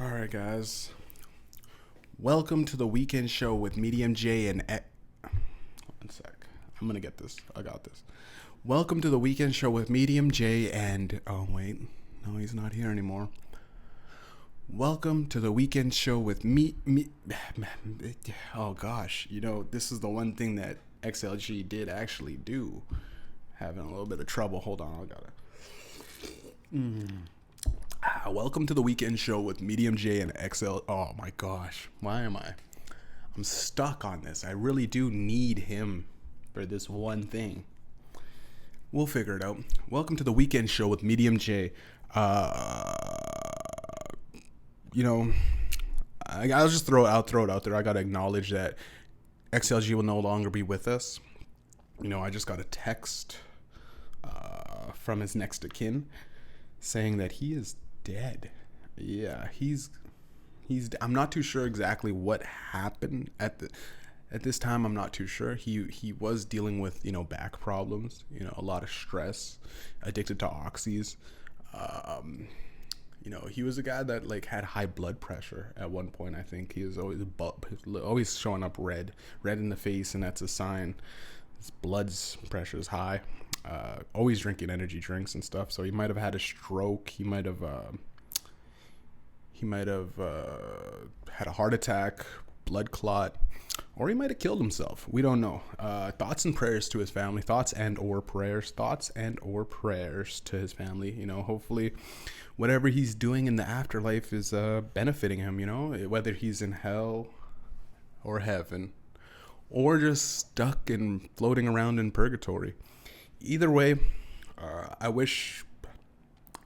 All right, guys. Welcome to the Weekend Show with Mediumjay and... One sec. I'm going to get this. I got this. Welcome to the Weekend Show with Mediumjay and... Oh, wait. No, he's not here anymore. Welcome to the Weekend Show with Oh, gosh. You know, this is the one thing that XLG did actually do. Having a little bit of trouble. Hold on. I got to... Welcome to the Weekend Show with Mediumjay and XL. Oh my gosh, why am I? I'm stuck on this. I really do need him for this one thing. We'll figure it out. Welcome to the Weekend Show with Mediumjay. I'll just throw it out there. I gotta acknowledge that XLG will no longer be with us. You know, I just got a text from his next of kin saying that he is dead. Yeah, he's I'm not too sure exactly what happened at this time. I'm not too sure. He was dealing with, back problems, a lot of stress, addicted to oxys. He was a guy that had high blood pressure at one point. I think he was always showing up red in the face, and that's a sign his blood pressure is high. Always drinking energy drinks and stuff. So he might have had a stroke. He might have had a heart attack, blood clot, or he might have killed himself. We don't know. Thoughts and prayers to his family. Thoughts and or prayers to his family. Hopefully whatever he's doing in the afterlife is benefiting him, whether he's in hell or heaven or just stuck and floating around in purgatory. Either way, I wish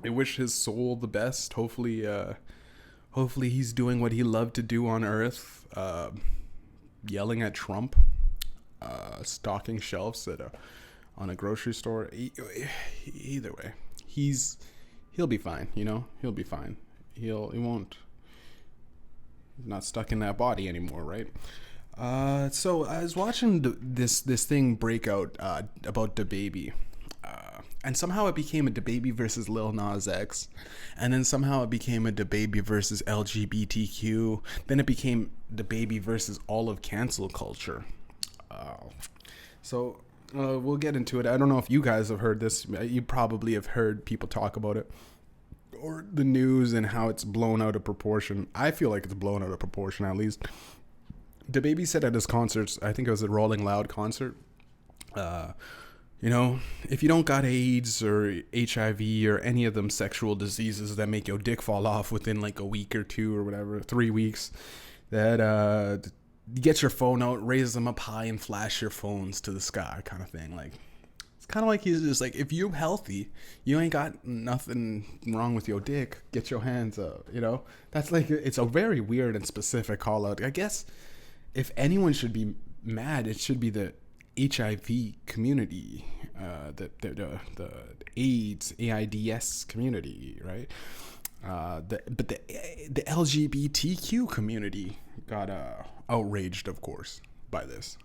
his soul the best. Hopefully he's doing what he loved to do on Earth, yelling at Trump, stocking shelves on a grocery store. Either way, he'll be fine. He'll be fine. He's not stuck in that body anymore, right? So I was watching this thing break out about DaBaby, and somehow it became a DaBaby versus Lil Nas X, and then somehow it became a DaBaby versus LGBTQ. Then it became DaBaby versus all of cancel culture. So we'll get into it. I don't know if you guys have heard this. You probably have heard people talk about it, or the news and how it's blown out of proportion. I feel like it's blown out of proportion, at least. DaBaby said at his concerts, I think it was a Rolling Loud concert, if you don't got AIDS or HIV or any of them sexual diseases that make your dick fall off within like a week or two or whatever, 3 weeks, that get your phone out, raise them up high and flash your phones to the sky kind of thing. Like, it's kind of like he's just like, if you're healthy, you ain't got nothing wrong with your dick, get your hands up, That's like, it's a very weird and specific call out. I guess if anyone should be mad, it should be the HIV community, the AIDS community, right? But the LGBTQ community got outraged, of course, by this.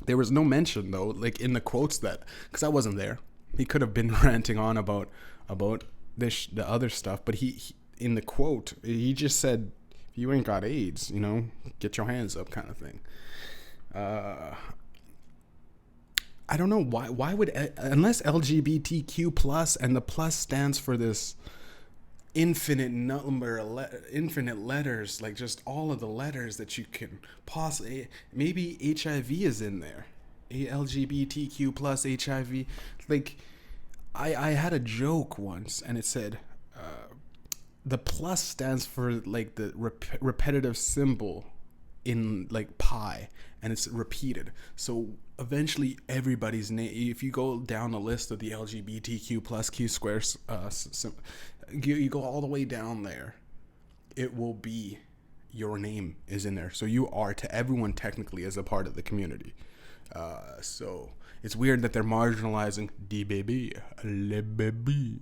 There was no mention though, like in the quotes because I wasn't there. He could have been ranting on about this the other stuff, but he in the quote he just said, you ain't got AIDS, get your hands up kind of thing. I don't know why would, unless LGBTQ plus, and the plus stands for this infinite letters, like just all of the letters that you can possibly, maybe HIV is in there, LGBTQ plus HIV. Like I had a joke once and it said, the plus stands for like the repetitive symbol in like pi, and it's repeated. So eventually everybody's name, if you go down the list of the LGBTQ plus Q squares, you go all the way down there, it will be your name is in there. So you are to everyone technically as a part of the community. So it's weird that they're marginalizing DaBaby, LeBaby,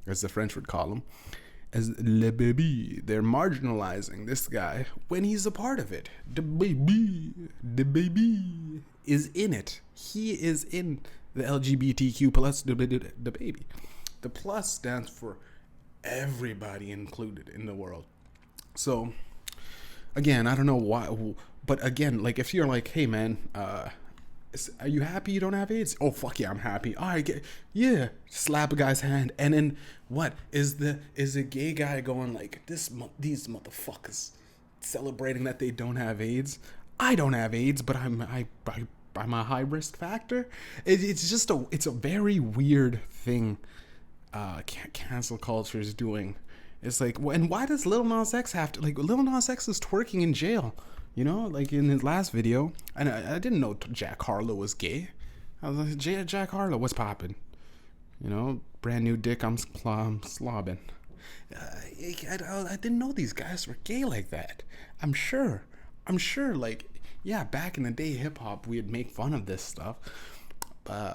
as the French would call him. As DaBaby, they're marginalizing this guy when he's a part of it. DaBaby is in it. He is in the LGBTQ plus DaBaby. The plus stands for everybody included in the world. So again, I don't know why, but again, like if you're like, hey man, are you happy you don't have AIDS? Oh fuck yeah, I'm happy. All right, yeah. Slap a guy's hand, and then what is the gay guy going like these motherfuckers celebrating that they don't have AIDS? I don't have AIDS, but I'm a high risk factor. It's a very weird thing. Cancel culture is doing. It's like, and why does Lil Nas X have to, like, Lil Nas X is twerking in jail, you know, like in his last video, and I didn't know Jack Harlow was gay. I was like, Jack Harlow, what's poppin'? You know, brand new dick, I'm slobbing. I didn't know these guys were gay like that. I'm sure, like, yeah, back in the day, hip hop, we'd make fun of this stuff. But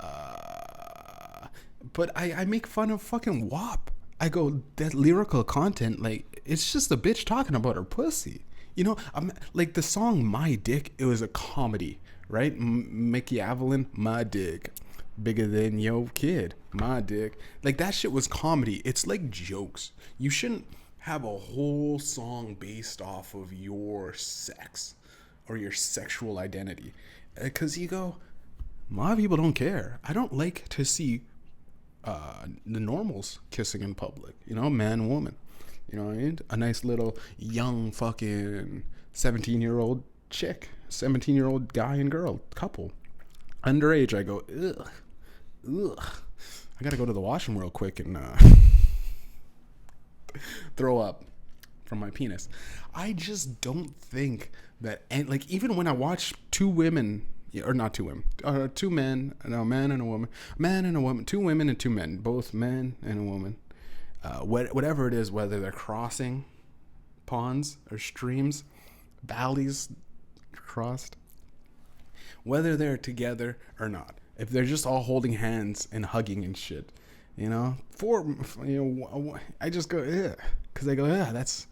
I make fun of fucking WAP. I go, that lyrical content, like, it's just a bitch talking about her pussy. You know, I'm like the song "My Dick." It was a comedy, right? Mickey Avalon, my dick, bigger than your kid, my dick. Like that shit was comedy. It's like jokes. You shouldn't have a whole song based off of your sex or your sexual identity, because you go, a lot of people don't care. I don't like to see the normals kissing in public, you know, man and woman, you know what I mean? A nice little young fucking 17-year-old chick, 17-year-old guy and girl couple, underage. I go, ugh. I gotta go to the washroom real quick and throw up from my penis. I just don't think that, and like even when I watch two women, or not two women, two men, no, man and a woman, two women and two men, both men and a woman, whatever it is, whether they're crossing ponds or streams, valleys crossed, whether they're together or not, if they're just all holding hands and hugging and shit, you know, I just go, yeah, because I go, yeah, that's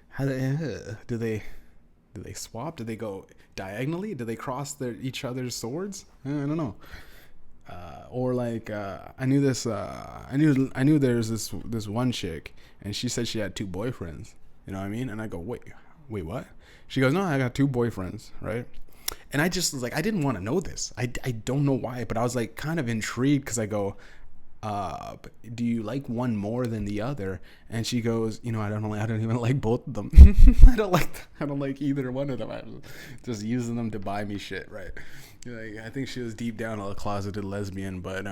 how do they swap? Do they go diagonally? Do they cross each other's swords? I don't know. Or like I knew there's this one chick, and she said she had two boyfriends. You know what I mean? And I go, wait, what? She goes, no, I got two boyfriends, right? And I just was like, I didn't want to know this. I don't know why, but I was like kind of intrigued because I go, do you like one more than the other? And she goes, you know, I don't even like both of them. I don't like either one of them. I'm just using them to buy me shit, right? Like, I think she was deep down a closeted lesbian, but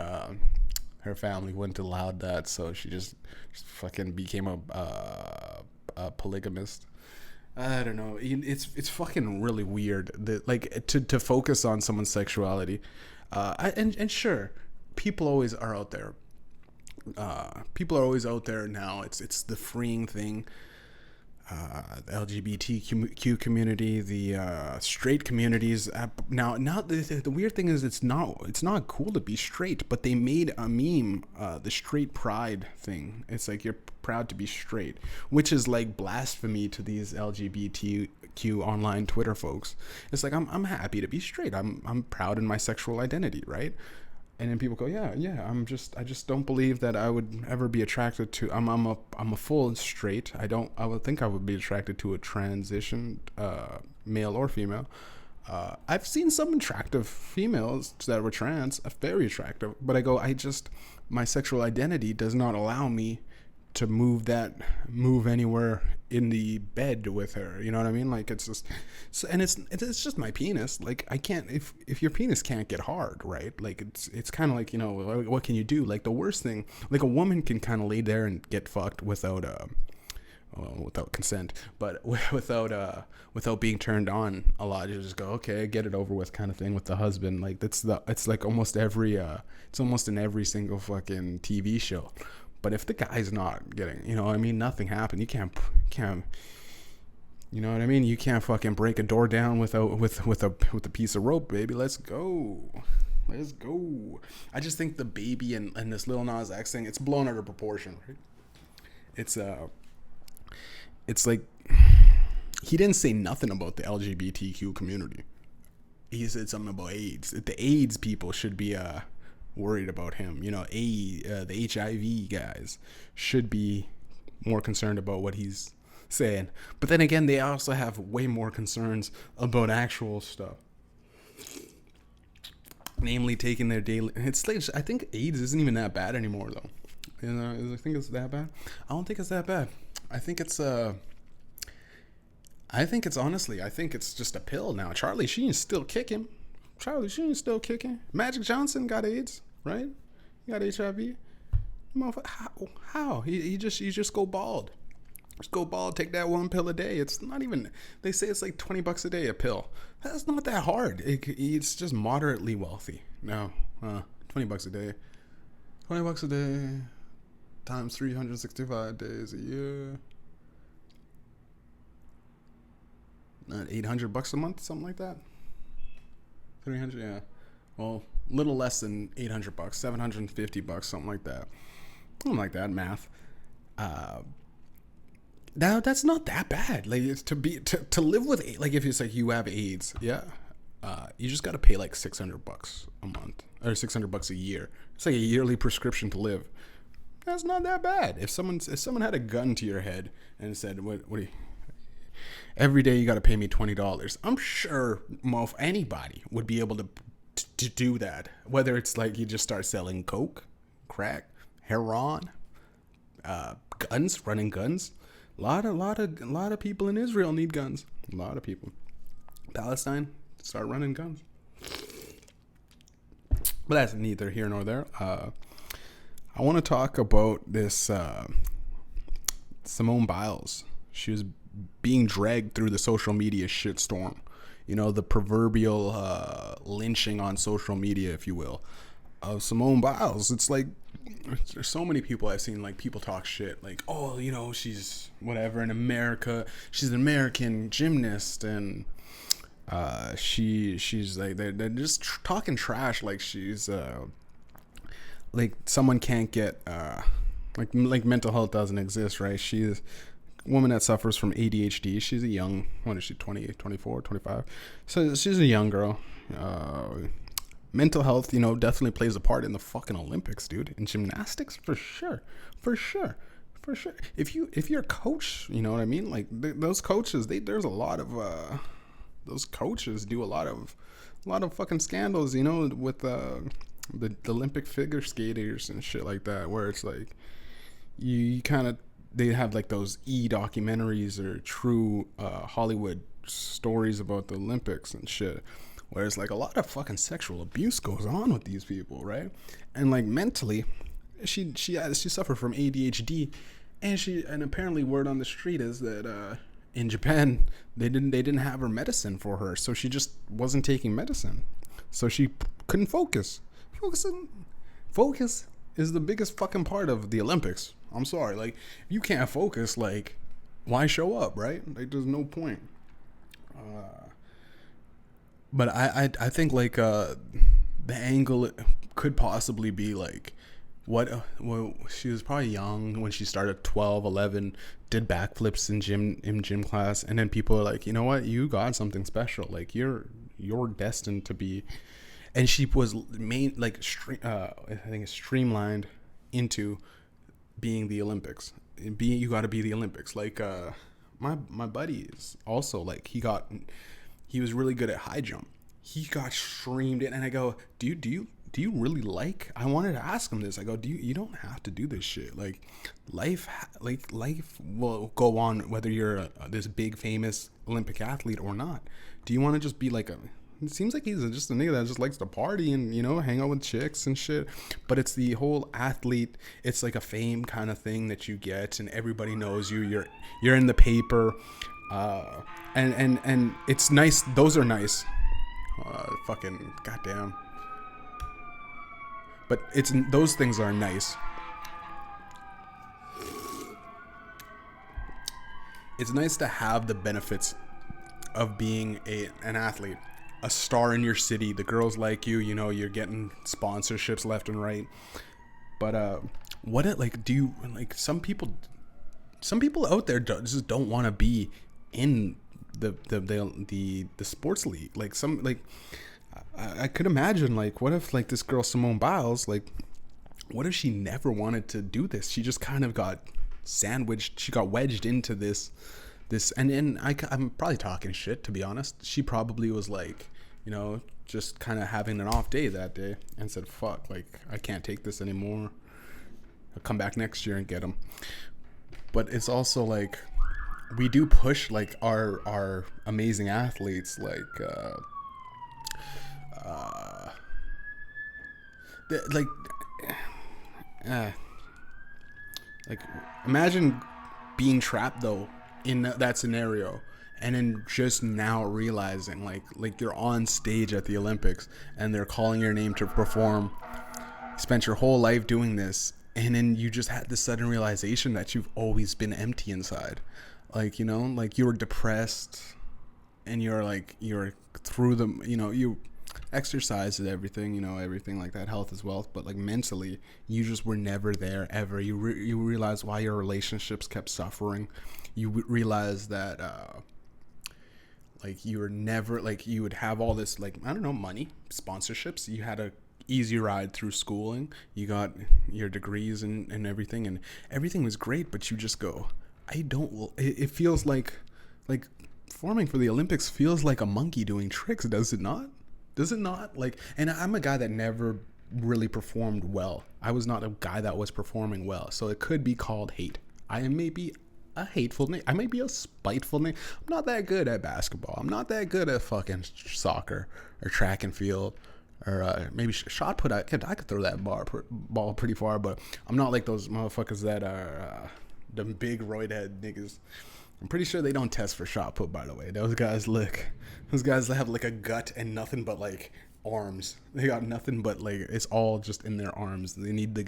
her family wouldn't allow that, so she just fucking became a polygamist. I don't know. It's fucking really weird that, like, to focus on someone's sexuality, and sure, people always are out there. People are always out there now. It's the freeing thing. The LGBTQ community, the straight communities. Now the weird thing is it's not cool to be straight, but they made a meme, the straight pride thing. It's like you're proud to be straight, which is like blasphemy to these LGBTQ online Twitter folks. It's like I'm happy to be straight. I'm proud in my sexual identity, right? And then people go, yeah, I just don't believe that I would ever be attracted to. I'm a full straight. I would think I would be attracted to a transitioned male or female. I've seen some attractive females that were trans, very attractive. But I go, my sexual identity does not allow me to move anywhere in the bed with her. You know what I mean? Like, it's just, and it's just my penis. Like, I can't, if your penis can't get hard, right? Like, it's kind of like, you know, what can you do? Like, the worst thing, like, a woman can kind of lay there and get fucked without consent, but without being turned on a lot. You just go, okay, get it over with, kind of thing with the husband. Like, it's like almost it's almost in every single fucking TV show. But if the guy's not getting, you know what I mean, nothing happened. You can't, you know what I mean? You can't fucking break a door down with a piece of rope, baby. Let's go. I just think DaBaby and this Lil Nas X thing, it's blown out of proportion, right? It's like, he didn't say nothing about the LGBTQ community. He said something about AIDS. The AIDS people should be worried about him. You know, the HIV guys should be more concerned about what he's saying. But then again, they also have way more concerns about actual stuff. Namely, taking their daily. It's like, I think AIDS isn't even that bad anymore, though. You know, I think it's that bad. I don't think it's that bad. I think it's honestly, I think it's just a pill now. Charlie Sheen's still kicking. Magic Johnson got AIDS, right? He got HIV. How? You just go bald. Just go bald. Take that one pill a day. It's not even. They say it's like $20 a day a pill. That's not that hard. It's just moderately wealthy. No, $20 a day. $20 a day times 365 days a year. Not $800 a month, something like that. 300, yeah. Well, little less than $800, $750, something like that. Something like that, math. Now that's not that bad. Like, it's to live with, like, if it's like you have AIDS, yeah, you just got to pay like $600 a month or $600 a year. It's like a yearly prescription to live. That's not that bad. If someone had a gun to your head and said, "What do you?" Every day you got to pay me $20. I'm sure most anybody would be able to do that. Whether it's like you just start selling coke, crack, heroin, running guns. A lot of people in Israel need guns. A lot of people. Palestine, start running guns. But that's neither here nor there. I want to talk about this Simone Biles. She was being dragged through the social media shitstorm. You know, the proverbial lynching on social media, if you will, of Simone Biles. It's like, there's so many people I've seen, like, people talk shit, like, oh, you know, she's whatever in America. She's an American gymnast, and she's like, they're just talking trash, like she's like someone can't get like mental health doesn't exist, right? She's a woman that suffers from ADHD. She's a young, what is she, 20, 24, 25? So she's a young girl. Mental health, you know, definitely plays a part in the fucking Olympics, dude. In gymnastics, for sure. If you're a coach, you know what I mean? Like, those coaches, there's a lot of those coaches do a lot of fucking scandals, you know, with the Olympic figure skaters and shit like that, where it's like you kind of, they have like those documentaries or true Hollywood stories about the Olympics and shit, where it's like a lot of fucking sexual abuse goes on with these people, right? And like mentally, she suffered from ADHD, and apparently word on the street is that in Japan they didn't have her medicine for her, so she just wasn't taking medicine, so she couldn't focus. Focus is the biggest fucking part of the Olympics. I'm sorry, like, if you can't focus, like, why show up, right? Like, there's no point. But I think like the angle could possibly be like, well, she was probably young when she started, 12, 11, did backflips in gym class, and then people are like, you know what, you got something special, like you're destined to be. And she was I think it's streamlined into being the Olympics. You got to be the Olympics. Like my buddy is also like, he was really good at high jump. He got streamed in, and I go, do you really like? I wanted to ask him this. I go, you don't have to do this shit. Like life will go on whether you're this big famous Olympic athlete or not. Do you want to just be like it seems like he's just a nigga that just likes to party and, you know, hang out with chicks and shit. But it's the whole athlete. It's like a fame kind of thing that you get, and everybody knows you. You're in the paper, and it's nice. Those are nice. Fucking goddamn. But those things are nice. It's nice to have the benefits of being an athlete. A star in your city, the girls like you, you know, you're getting sponsorships left and right. But some people out there just don't want to be in the sports league. Like I could imagine, like, what if like this girl Simone Biles, like, what if she never wanted to do this? She just kind of got sandwiched. She got wedged into this, and I'm probably talking shit, to be honest. She probably was like, you know, just kind of having an off day that day and said, fuck, like, I can't take this anymore. I'll come back next year and get them. But it's also like, we do push like our amazing athletes, like like like imagine being trapped though in that scenario, and then just now realizing like you're on stage at the Olympics and they're calling your name to perform. You spent your whole life doing this, and then you just had this sudden realization that you've always been empty inside. Like, you know, like you were depressed and you're through the, you know, you exercise and everything, you know, everything like that, health is wealth, but like mentally you just were never there ever. You realize why your relationships kept suffering. You realize that like you were never, like you would have all this, like, I don't know, money, sponsorships. You had a easy ride through schooling. You got your degrees and everything was great, but you just go, it feels like performing for the Olympics feels like a monkey doing tricks, does it not? Does it not? Like, and I'm a guy that never really performed well. I was not a guy that was performing well. So it could be called hate. I am maybe a hateful name. I may be a spiteful name. I'm not that good at basketball. I'm not that good at fucking soccer or track and field or maybe shot put. I could throw that ball pretty far, but I'm not like those motherfuckers that are the big roid head niggas. I'm pretty sure they don't test for shot put, by the way. Those guys have like a gut and nothing but like arms. They got nothing but like, it's all just in their arms. They need the.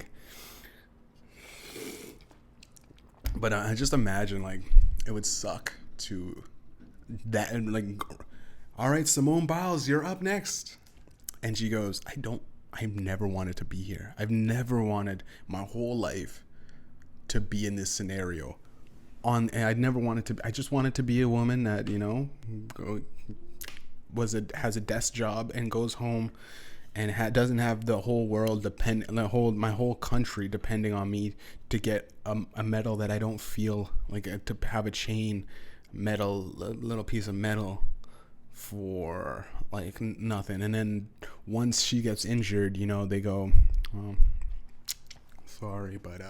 But I just imagine like it would suck to that, and like, all right, Simone Biles, you're up next. And she goes, I've never wanted to be here. I've never wanted my whole life to be in this scenario. And I'd never wanted to. I just wanted to be a woman that, you know, has a desk job and goes home and doesn't have the whole world my whole country depending on me to get a medal that I don't feel like, to have a chain metal, a little piece of metal for like nothing. And then once she gets injured, you know, they go, oh, sorry, but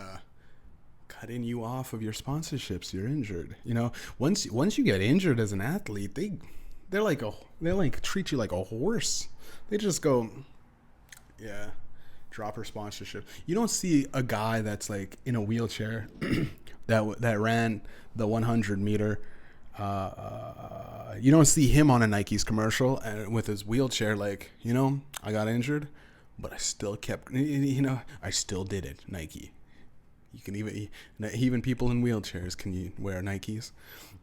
cutting you off of your sponsorships, you're injured. You know, once you get injured as an athlete, they treat you like a horse. They just go, yeah, drop her sponsorship. You don't see a guy that's like in a wheelchair that ran the 100 meter. You don't see him on a Nike's commercial and with his wheelchair, like, you know, I got injured, but I still kept, you know, I still did it. Nike. You can even people in wheelchairs can you wear Nikes.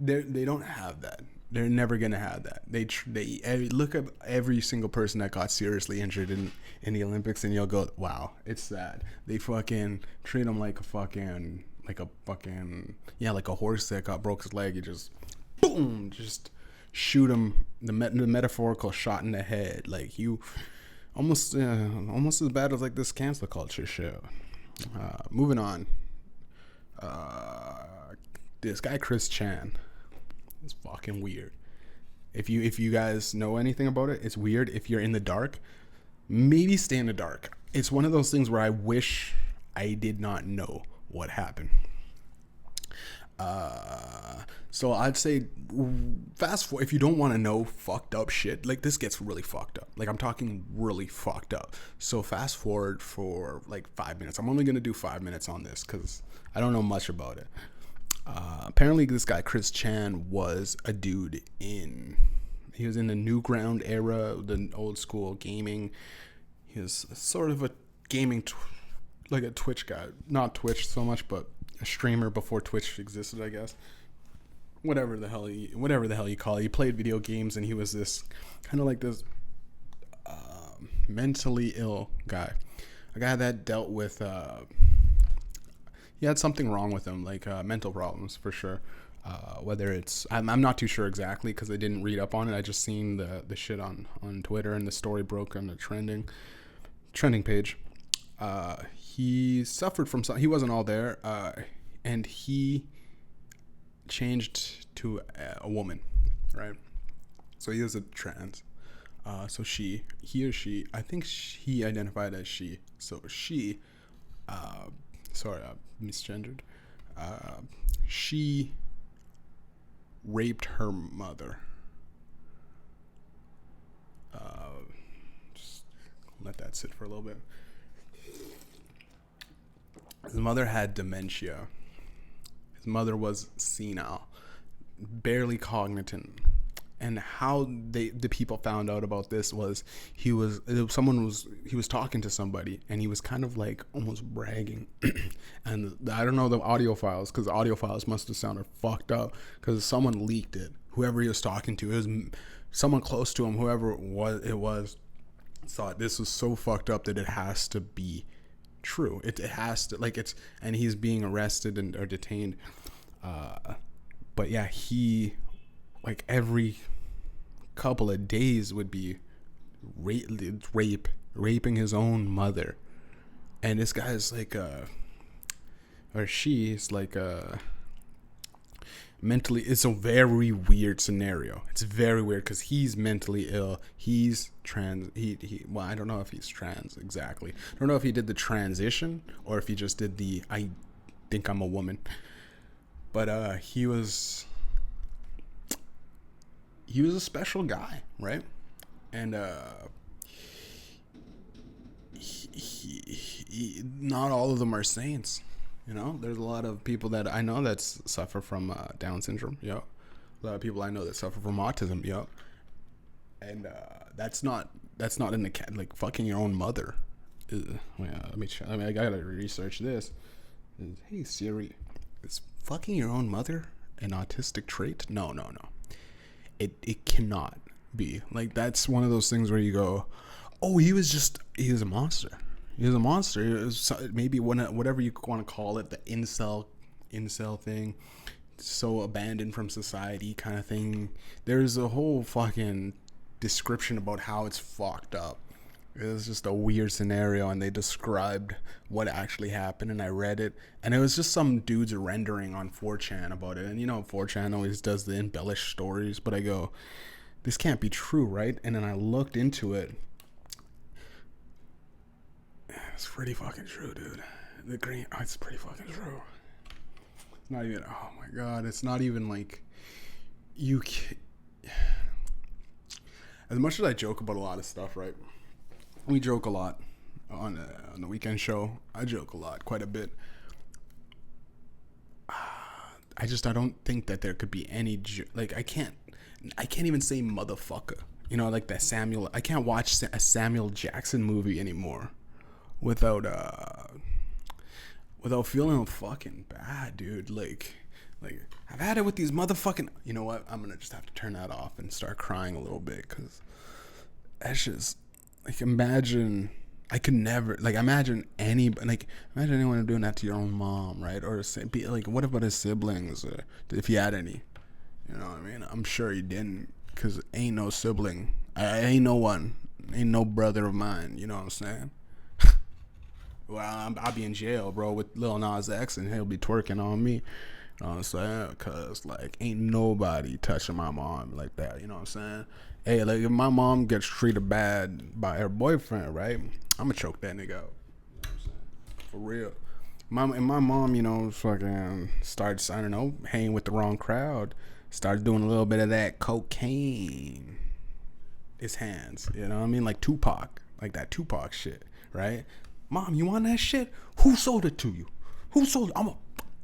They don't have that. They're never gonna have that. They look at every single person that got seriously injured in the Olympics, and you'll go, wow, it's sad. They fucking treat them like a horse that broke his leg. You just boom, just shoot him the metaphorical shot in the head. Like, you almost as bad as like this cancel culture shit. Moving on. This guy Chris Chan is fucking weird. If you guys know anything about it, it's weird. If you're in the dark, maybe stay in the dark. It's one of those things where I wish I did not know what happened. So I'd say fast forward if you don't want to know fucked up shit. Like, this gets really fucked up. Like, I'm talking really fucked up. So fast forward for like 5 minutes. I'm only gonna do 5 minutes on this because I don't know much about it. Apparently this guy Chris Chan was a dude he was in the Newground era, the old school gaming. He was sort of a gaming like a Twitch guy, not Twitch so much, but a streamer before Twitch existed, I guess. Whatever the hell you call it. He played video games, and he was this kind of like this mentally ill guy, a guy that dealt with he had something wrong with him, like mental problems for sure. Whether it's I'm not too sure exactly because I didn't read up on it. I just seen the shit on Twitter, and the story broke on the trending page. He suffered from something. He wasn't all there. and he changed to a woman, right? So he was a trans. So he or she, I think he identified as she. So she, misgendered. She raped her mother. Just let that sit for a little bit. His mother had dementia. His mother was senile, barely cognizant. And how the people found out about this was he was talking to somebody, and he was kind of like almost bragging. And I don't know the audio files, because the audio files must have sounded fucked up, because someone leaked it. Whoever he was talking to, it was someone close to him, whoever it was thought this was so fucked up that it has to be true. It has to, like, it's, and he's being arrested or detained. But yeah, he, like, every couple of days would be raping his own mother. And this guy's like or she's like mentally, it's a very weird scenario. It's very weird because he's mentally ill. He's trans. Well, I don't know if he's trans exactly. I don't know if he did the transition or if he just did the I think I'm a woman. But he was a special guy, right? And not all of them are saints. You know, there's a lot of people that I know that suffer from Down syndrome. Yeah, a lot of people I know that suffer from autism. Yeah, and that's not in the like fucking your own mother. I gotta research this. Hey Siri, is fucking your own mother an autistic trait? No. It cannot be. Like, that's one of those things where you go, oh, he was a monster. He was a monster. It was maybe whatever you want to call it, the incel thing, so abandoned from society kind of thing. There's a whole fucking description about how it's fucked up. It was just a weird scenario, and they described what actually happened, and I read it, and it was just some dudes rendering on 4chan about it. And you know, 4chan always does the embellished stories, but I go, this can't be true, right? And then I looked into it. It's pretty fucking true, dude. It's pretty fucking true. It's not even, oh my god, it's not even like, as much as I joke about a lot of stuff, right? We joke a lot on the Weekend Show. I joke a lot, quite a bit. I don't think that there could be any like I can't even say motherfucker. You know, like that Samuel. I can't watch a Samuel Jackson movie anymore without feeling fucking bad, dude. Like I've had it with these motherfucking. You know what? I'm gonna just have to turn that off and start crying a little bit, because that's just. Like, imagine anyone doing that to your own mom, right? Or be like, what about his siblings, if he had any? You know what I mean? I'm sure he didn't, because ain't no sibling. I ain't no one. Ain't no brother of mine. You know what I'm saying? Well, I'll be in jail, bro, with Lil Nas X, and he'll be twerking on me. You know what I'm saying? Because, like, ain't nobody touching my mom like that. You know what I'm saying? Hey, like, if my mom gets treated bad by her boyfriend, right, I'm gonna choke that nigga out. You know what I'm saying? For real. My mom, you know, fucking starts, I don't know, hanging with the wrong crowd. Started doing a little bit of that cocaine. His hands, you know what I mean? Like Tupac. Like that Tupac shit, right? Mom, you want that shit? Who sold it to you? Who sold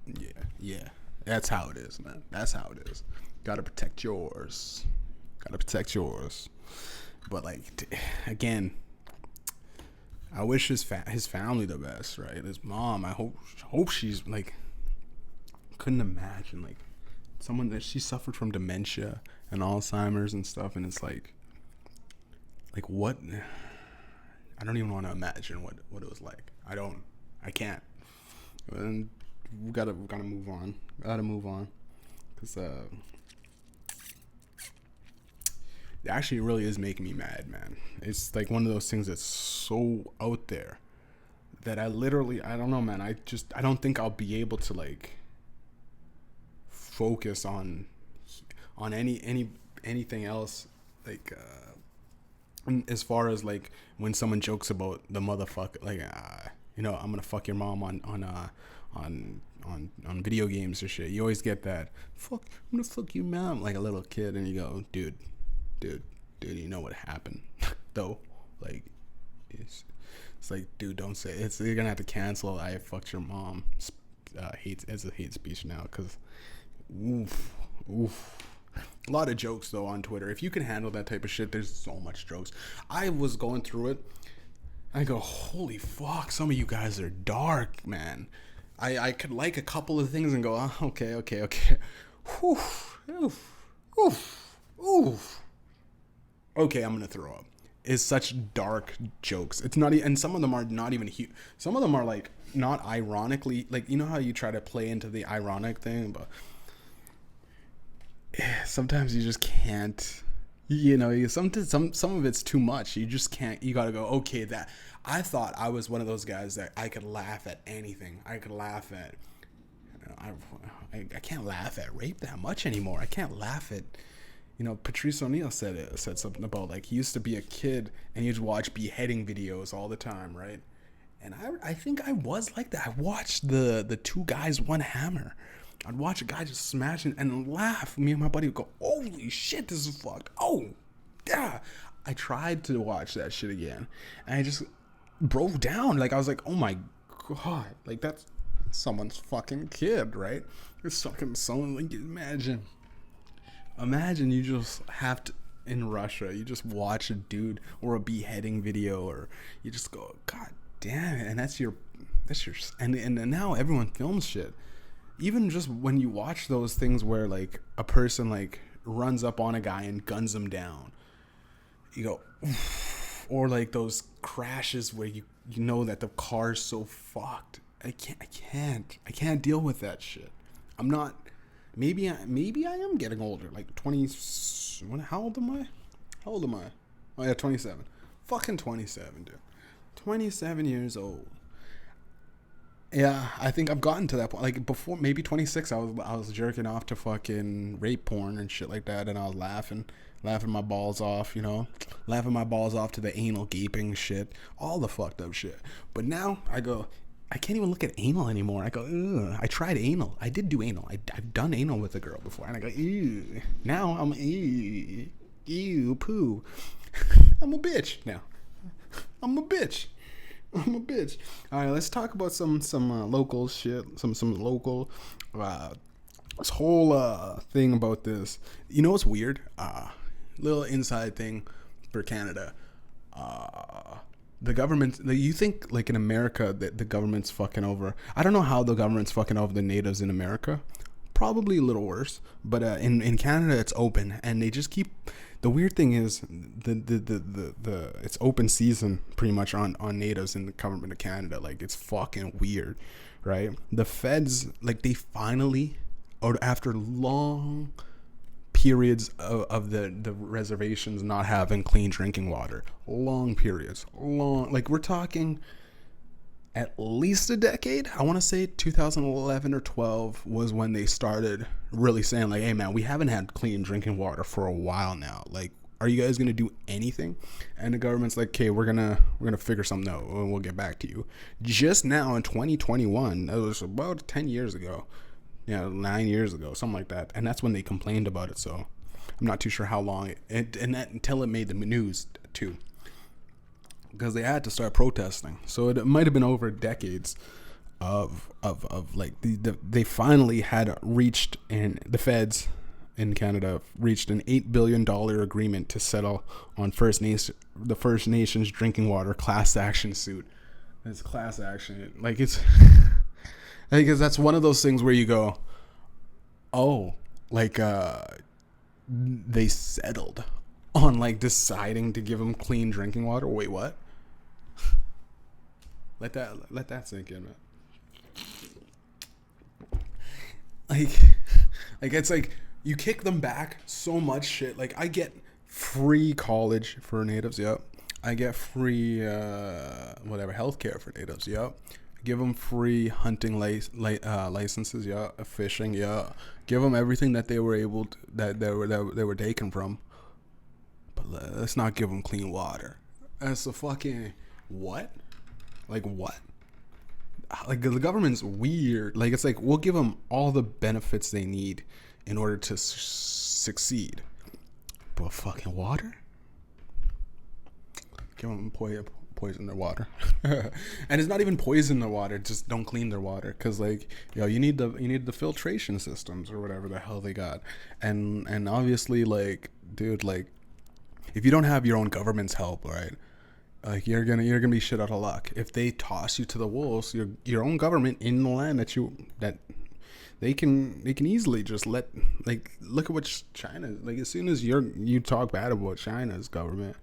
it? Yeah. That's how it is, man. That's how it is. Gotta protect yours. But, like, again, I wish his family the best, right? His mom, I hope she's, like, couldn't imagine, like, someone that she suffered from dementia and Alzheimer's and stuff, and it's like what? I don't even want to imagine what it was like. I can't. And we gotta move on. Because it actually really is making me mad, man. It's like one of those things that's so out there that I don't know, man. I don't think I'll be able to, like, focus on anything else, like as far as like when someone jokes about the motherfucker, like I'm gonna fuck your mom on video games or shit. You always get that, I'm gonna fuck your mom, like a little kid, and you go, dude, you know what happened though? Like it's like, dude, don't say it. You're gonna have to cancel I fucked your mom hate as a hate speech now, because oof. A lot of jokes though on Twitter. If you can handle that type of shit, there's so much jokes. I was going through it. I go, holy fuck, some of you guys are dark, man. I could like a couple of things and go, okay. Oof. Okay, I'm gonna throw up. It's such dark jokes. It's not, and some of them are not even huge. Some of them are like not ironically, like, you know how you try to play into the ironic thing, but sometimes you just can't. Some of it's too much. You just can't. You gotta go, okay, that I thought I was one of those guys that I could laugh at anything. I could laugh at, I can't laugh at rape that much anymore. I can't laugh at, Patrice O'Neal said something about, like, he used to be a kid and he'd watch beheading videos all the time, right? And I think I was like that. I watched the Two Guys One Hammer. I'd watch a guy just smashing and laugh. Me and my buddy would go, holy shit, this is fucked. Oh, yeah. I tried to watch that shit again, and I just broke down. Like, I was like, oh my God. Like, that's someone's fucking kid, right? It's fucking someone, like, imagine you just have to, in Russia, you just watch a dude or a beheading video, or you just go, God damn it. And that's your, and now everyone films shit. Even just when you watch those things where, like, a person, like, runs up on a guy and guns him down, you go, oof. Or like those crashes where you know that the car's so fucked. I can't deal with that shit. I'm not. Maybe I am getting older. Like 20. How old am I? Oh yeah, 27. Fucking 27, dude. 27 years old. Yeah, I think I've gotten to that point. Like, before, maybe 26, I was jerking off to fucking rape porn and shit like that, and I was laughing my balls off, laughing my balls off to the anal gaping shit, all the fucked up shit. But now I go, I can't even look at anal anymore. I go, ugh. I tried anal. I did do anal. I've done anal with a girl before, and I go, ew. Now I'm ew, poo. I'm a bitch now. I'm a bitch. All right, let's talk about some local shit. Some local. This whole thing about this. You know what's weird? Little inside thing for Canada. The government. You think, like, in America that the government's fucking over. I don't know how the government's fucking over the natives in America. Probably a little worse, but in Canada it's open, and they just keep. The weird thing is the it's open season pretty much on natives in the government of Canada. Like, it's fucking weird, right? The feds, like, they finally, or after long periods of the reservations not having clean drinking water, long periods, like, we're talking at least a decade. I want to say 2011 or 12 was when they started really saying, like, hey man, we haven't had clean drinking water for a while now. Like, are you guys going to do anything? And the government's like, okay, we're going to figure something out and we'll get back to you. Just now in 2021, that was about 10 years ago. 9 years ago, something like that. And that's when they complained about it. So I'm not too sure how long until it made the news too. Because they had to start protesting, so it might have been over decades of like they finally had reached, and the feds in Canada reached an $8 billion agreement to settle on the First Nations drinking water class action suit. It's class action, like, it's because that's one of those things where you go, oh, like they settled on, like, deciding to give them clean drinking water. Wait, what? Let that sink in, man. Like it's like you kick them back so much shit. Like, I get free college for natives, yep. I get free healthcare for natives, yep. Give them free hunting licenses, yeah, fishing, yeah. Give them everything that they were able to, that they were taken from. But let's not give them clean water. That's a fucking what? Like what? Like the government's weird. Like it's like we'll give them all the benefits they need in order to succeed. But fucking water? Give them poison their water. And it's not even poison their water, just don't clean their water, because like, yo, you need the filtration systems or whatever the hell they got. And obviously, like, dude, like, if you don't have your own government's help, right, like you're gonna be shit out of luck. If they toss you to the wolves, your own government in the land that they can easily just let, like, look at what China, like, as soon as you talk bad about China's government,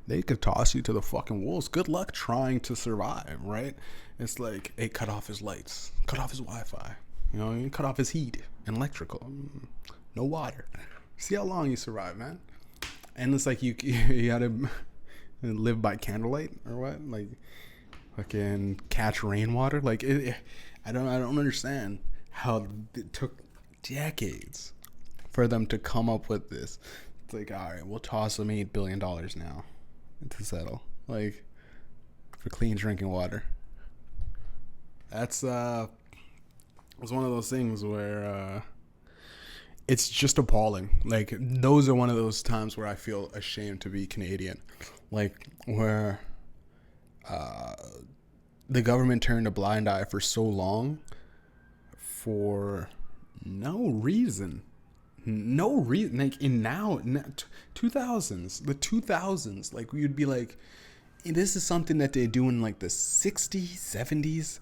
they could toss you to the fucking wolves. Good luck trying to survive, right? It's like, hey, cut off his lights, cut off his Wi-Fi, you know, cut off his heat and electrical, no water. See how long you survive, man. And it's like you gotta live by candlelight or what? Like, fucking catch rainwater. Like, I don't understand how it took decades for them to come up with this. It's like, all right, we'll toss them $8 billion now to settle, like, for clean drinking water. That's it was one of those things where it's just appalling. Like, those are one of those times where I feel ashamed to be Canadian, like, where the government turned a blind eye for so long for no reason. Like, in now 2000s, the 2000s, like, we would be like, this is something that they do in like the 60s, 70s.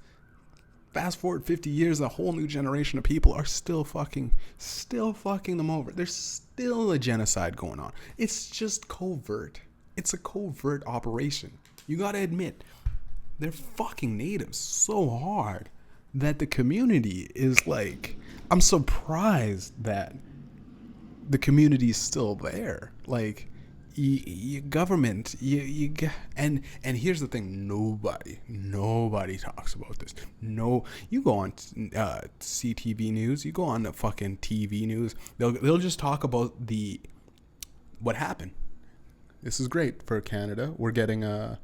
Fast forward 50 years, a whole new generation of people are still fucking them over. There's still a genocide going on. It's just covert. It's a covert operation. You gotta admit, they're fucking natives so hard that the community is like, I'm surprised that the community is still there. Like, government, and here's the thing: nobody talks about this. No, you go on CTV news, you go on the fucking TV news. They'll just talk about what happened. This is great for Canada. We're getting $8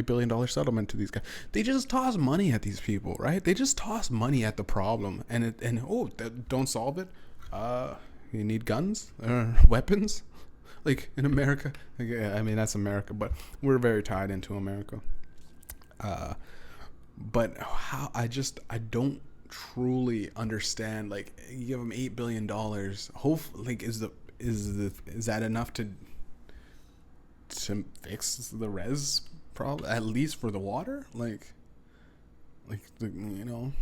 billion settlement to these guys. They just toss money at these people, right? They just toss money at the problem, and don't solve it. You need guns or weapons, like in America. Like, I mean, that's America, but we're very tied into America. But how I don't truly understand. Like, you give them $8 billion. Hopefully, like, is that enough to fix the res problem, at least for the water? Like you know,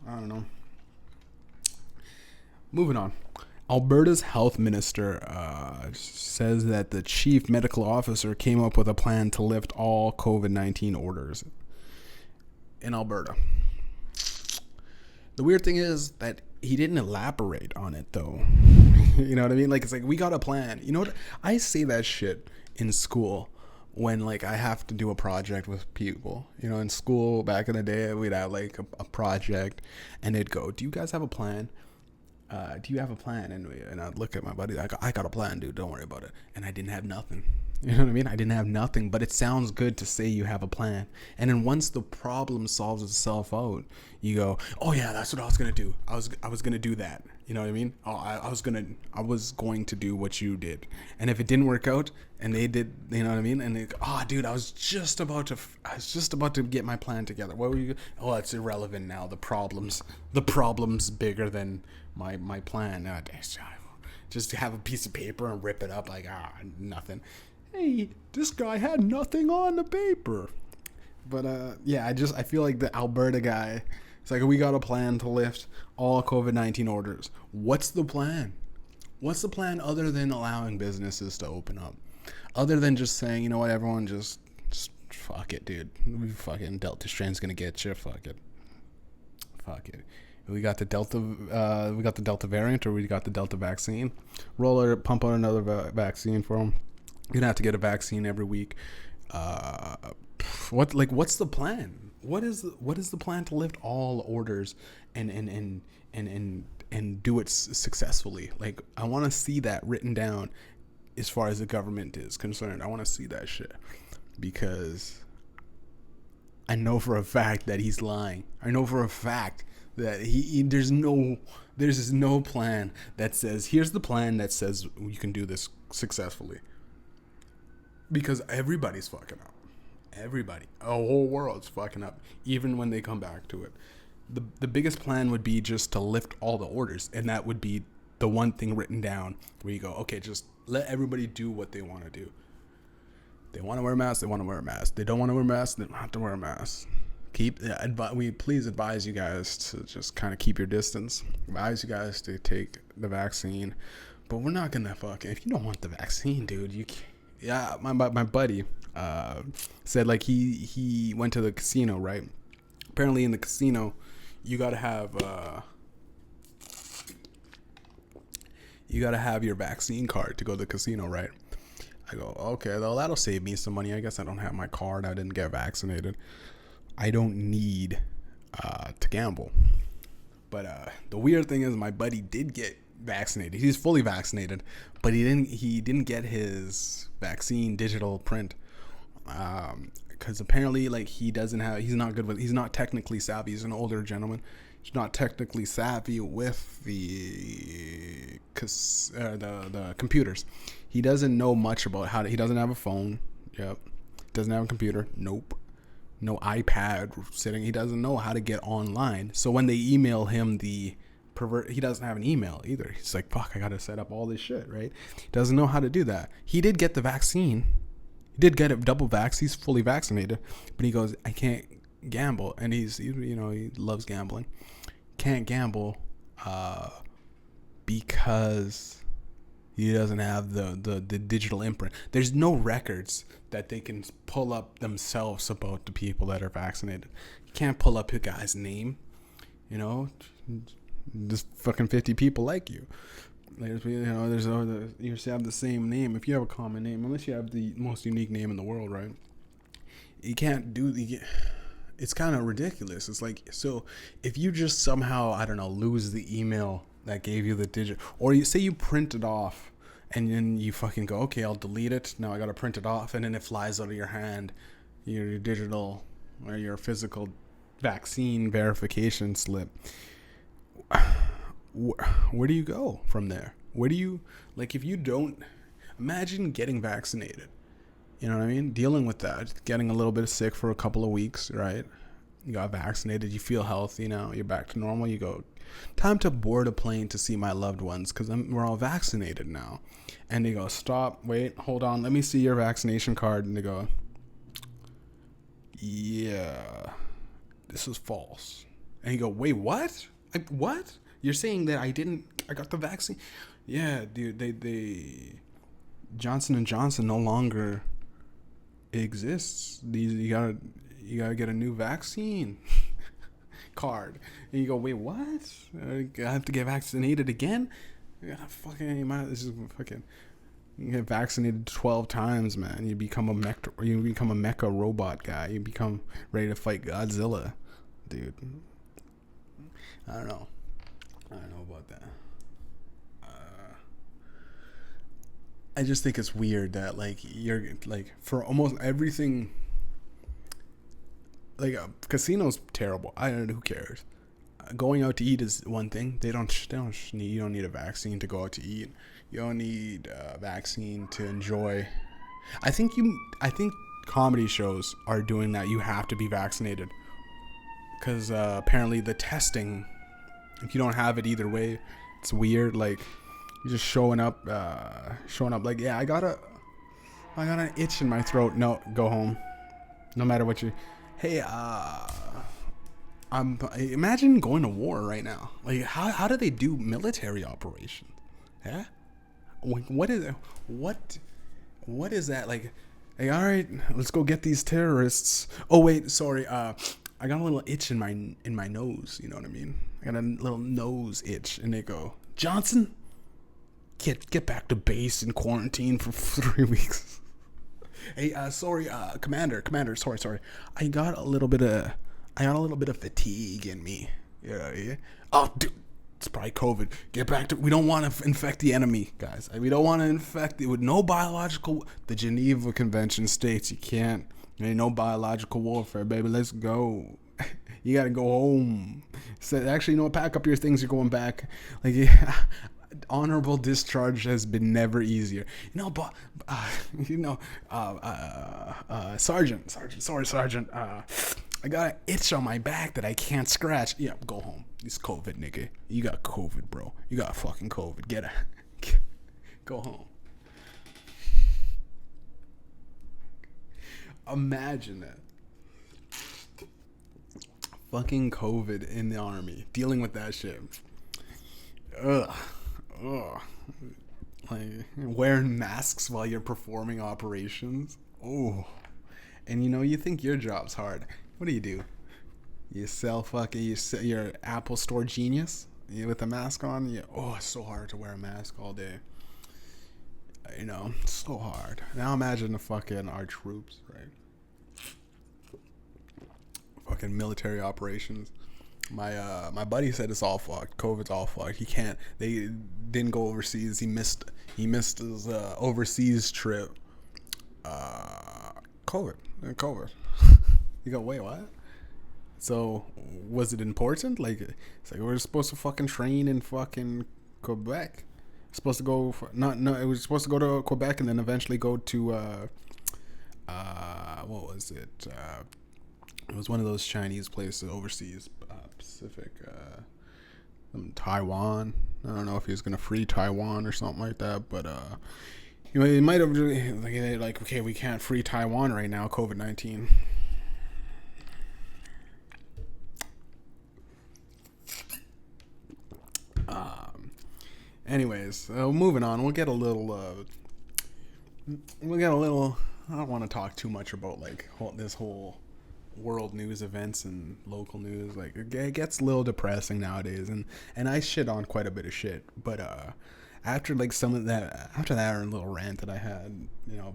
I don't know. Moving on. Alberta's health minister says that the chief medical officer came up with a plan to lift all COVID-19 orders in Alberta. The weird thing is that he didn't elaborate on it, though. You know what I mean? Like, it's like, we got a plan. You know what? I say that shit in school when, like, I have to do a project with people. You know, in school back in the day, we'd have like a project, and they'd go, "Do you guys have a plan? Do you have a plan?" And I'd look at my buddy, I got a plan, dude, don't worry about it. And I didn't have nothing. You know what I mean? I didn't have nothing, but it sounds good to say you have a plan. And then once the problem solves itself out, you go, "Oh yeah, that's what I was gonna do. I was gonna do that." You know what I mean? Oh, I was going to do what you did. And if it didn't work out, and they did, you know what I mean? And they go, "Oh, dude, I was just about to get my plan together. What were you? Oh, it's irrelevant now. The problem's bigger than my plan. Just have a piece of paper and rip it up like, nothing. Hey, this guy had nothing on the paper." But yeah, I feel like the Alberta guy, it's like, we got a plan to lift all COVID-19 orders. What's the plan? What's the plan other than allowing businesses to open up? Other than just saying, you know what, everyone just fuck it, dude. Fucking Delta strain's gonna get you. Fuck it. We got the Delta variant, or we got the Delta vaccine. Pump out another vaccine for them. You're gonna have to get a vaccine every week. What's the plan? what is the plan to lift all orders and do it successfully? Like, I want to see that written down as far as the government is concerned. I want to see that shit, because I know for a fact that he's lying. I know for a fact that there's no plan that says, here's the plan that says you can do this successfully. Because everybody's fucking up. Everybody. The whole world's fucking up, even when they come back to it. The biggest plan would be just to lift all the orders, and that would be the one thing written down where you go, okay, just let everybody do what they want to do. They want to wear a mask, they want to wear a mask. They don't want to wear a mask, they don't have to wear a mask. We please advise you guys to just kind of keep your distance. Advise you guys to take the vaccine. But we're not gonna if you don't want the vaccine, dude, you can't. Yeah, my buddy said, like, he went to the casino, right? Apparently in the casino, you gotta have your vaccine card to go to the casino, right? I go, okay, well, that'll save me some money. I guess I don't have my card. I didn't get vaccinated. I don't need to gamble. But the weird thing is, my buddy did get vaccinated. He's fully vaccinated, but he didn't get his vaccine digital print, because apparently, like, he's not technically savvy. He's an older gentleman. He's not technically savvy with the computers. He doesn't know much about he doesn't have a phone. Yep. Doesn't have a computer. Nope. No iPad sitting. He doesn't know how to get online. So when they email him he doesn't have an email either. He's like, fuck, I got to set up all this shit, right? He doesn't know how to do that. He did get the vaccine. He did get a double vax. He's fully vaccinated, but he goes, I can't gamble. And he loves gambling. Can't gamble because he doesn't have the digital imprint. There's no records that they can pull up themselves about the people that are vaccinated. You can't pull up a guy's name, There's fucking 50 people like you. You have the same name. If you have a common name, unless you have the most unique name in the world, right? You can't it's kind of ridiculous. It's like, so if you just somehow, I don't know, lose the email that gave you the digit, or you say you print it off and then you fucking go, okay, I'll delete it. Now I got to print it off. And then it flies out of your hand, your digital or your physical vaccine verification slip. Where do you go from there? Where do you, like, if you don't, imagine getting vaccinated, you know what I mean? Dealing with that, getting a little bit sick for a couple of weeks, right? You got vaccinated, you feel healthy now, you're back to normal, you go, time to board a plane to see my loved ones because we're all vaccinated now. And they go, stop, wait, hold on, let me see your vaccination card. And they go, yeah, this is false. And you go, wait, what? What? You're saying that I got the vaccine? Yeah, dude, they Johnson & Johnson no longer exists. You gotta get a new vaccine card. And you go, wait, what? I have to get vaccinated again? You get vaccinated 12 times, man. You become a mecha robot guy. You become ready to fight Godzilla, dude. I don't know about that. I just think it's weird that, like, you're like, for almost everything, like, casino's terrible. I don't know, who cares? Going out to eat is one thing. You don't need a vaccine to go out to eat. You don't need a vaccine to enjoy. I think comedy shows are doing that. You have to be vaccinated because apparently the testing, if you don't have it either way, it's weird. Like, you're just showing up like, yeah, I got an itch in my throat. No, go home. No matter what hey, imagine going to war right now. Like, how do they do military operations? Yeah, what is that like? Hey, all right, let's go get these terrorists. Oh wait, sorry. I got a little itch in my nose. You know what I mean? I got a little nose itch, and they go, Johnson, get back to base in quarantine for 3 weeks. Hey, sorry, Commander, sorry. I got a little bit of I got a little bit of fatigue in me. Yeah. Oh, dude, it's probably COVID. Get back to. We don't want to infect the enemy, guys. We don't want to infect it with no biological. The Geneva Convention states you can't. There ain't no biological warfare, baby. Let's go. You gotta go home. So actually, you know, pack up your things. You're going back. Like, yeah, honorable discharge has been never easier. You know, but Sergeant. Sorry, Sergeant. I got an itch on my back that I can't scratch. Yeah, go home. It's COVID, nigga. You got COVID, bro. You got fucking COVID. Go home. Imagine that. Fucking COVID in the army. Dealing with that shit. Ugh. Like, wearing masks while you're performing operations. Oh. And you know, you think your job's hard. What do? You sell your Apple Store genius with a mask on? It's so hard to wear a mask all day. You know, so hard. Now imagine our troops, right? Fucking military operations. My buddy said it's all fucked. COVID's all fucked. They didn't go overseas. He missed his overseas trip. COVID. You go, wait, what? So was it important? Like, it's like we're supposed to fucking train in fucking Quebec. Supposed to go it was supposed to go to Quebec and then eventually go to what was it? It was one of those Chinese places overseas, Pacific, Taiwan. I don't know if he was gonna free Taiwan or something like that, but you know, it might have like, okay, we can't free Taiwan right now, COVID-19. Anyways, moving on. We'll get a little. I don't want to talk too much about like this whole world news events and local news. Like, it gets a little depressing nowadays, and I shit on quite a bit of shit. But after that little rant that I had, you know,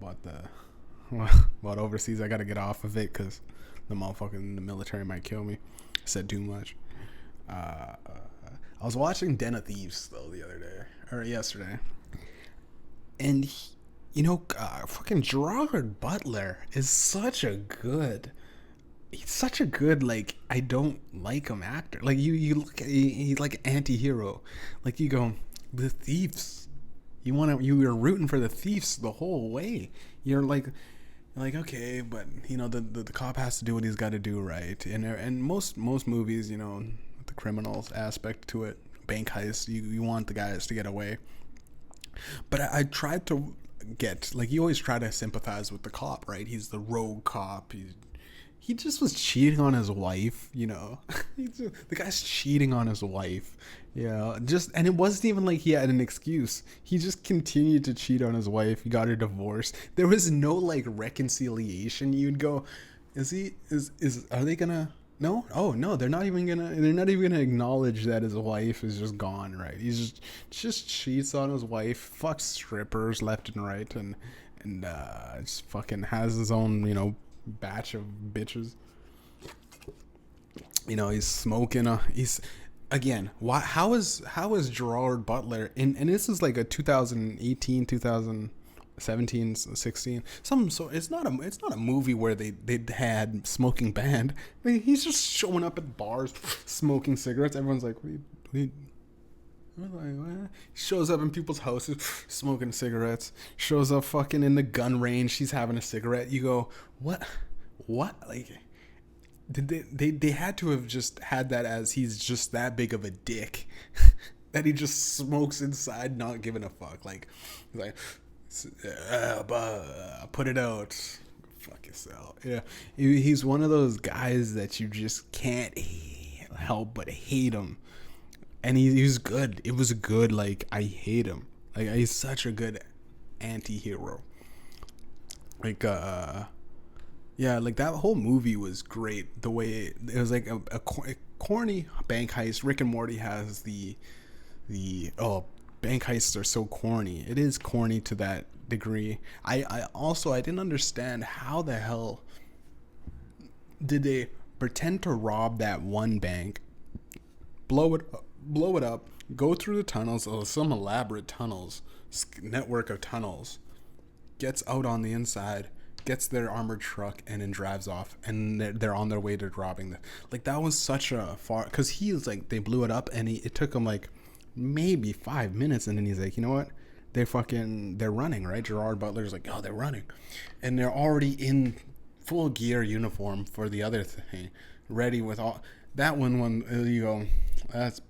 about overseas, I gotta get off of it because the motherfucker in the military might kill me. I said too much. I was watching Den of Thieves though yesterday, and fucking Gerard Butler is such a good. He's such a good, like, I don't like him actor. Like, you look at, he's like an anti-hero. Like, you go, the thieves. You were rooting for the thieves the whole way. You're like, okay, but you know the cop has to do what he's got to do, right? And most movies, you know, the criminals aspect to it, bank heist, you want the guys to get away. But I tried to get, like, you always try to sympathize with the cop, right? He's the rogue cop. He just was cheating on his wife, you know. The guy's cheating on his wife, yeah. And it wasn't even like he had an excuse. He just continued to cheat on his wife. He got a divorce. There was no like reconciliation. You'd go, are they gonna? No, oh no, they're not even gonna acknowledge that his wife is just gone, right? He's just cheats on his wife, fucks strippers left and right, and just fucking has his own, you know, batch of bitches. You know, he's smoking. He's again. How is Gerard Butler and this is like a 2018, 2017, 16. So it's not a movie where they had smoking banned. I mean, he's just showing up at bars, smoking cigarettes. Everyone's like, what? Shows up in people's houses smoking cigarettes. Shows up fucking in the gun range. He's having a cigarette. You go, what? Like, did they had to have just had that as he's just that big of a dick that he just smokes inside, not giving a fuck. Like, he's like, put it out. Fuck yourself. Yeah, he's one of those guys that you just can't help but hate him. And he's good. It was good, like, I hate him. Like, he's such a good anti-hero. Like, yeah, like, that whole movie was great. The way, it was like a corny bank heist. Rick and Morty has bank heists are so corny. It is corny to that degree. I didn't understand how the hell did they pretend to rob that one bank, blow it up, go through the tunnels, some elaborate tunnels, network of tunnels, gets out on the inside, gets their armored truck, and then drives off, and they're on their way to robbing the, like, that was such a far, because he's like, they blew it up, and it took him like maybe 5 minutes, and then he's like, you know what, they're running, right? Gerard Butler's like, oh, they're running, and they're already in full gear uniform for the other thing, ready with all that when you go, that's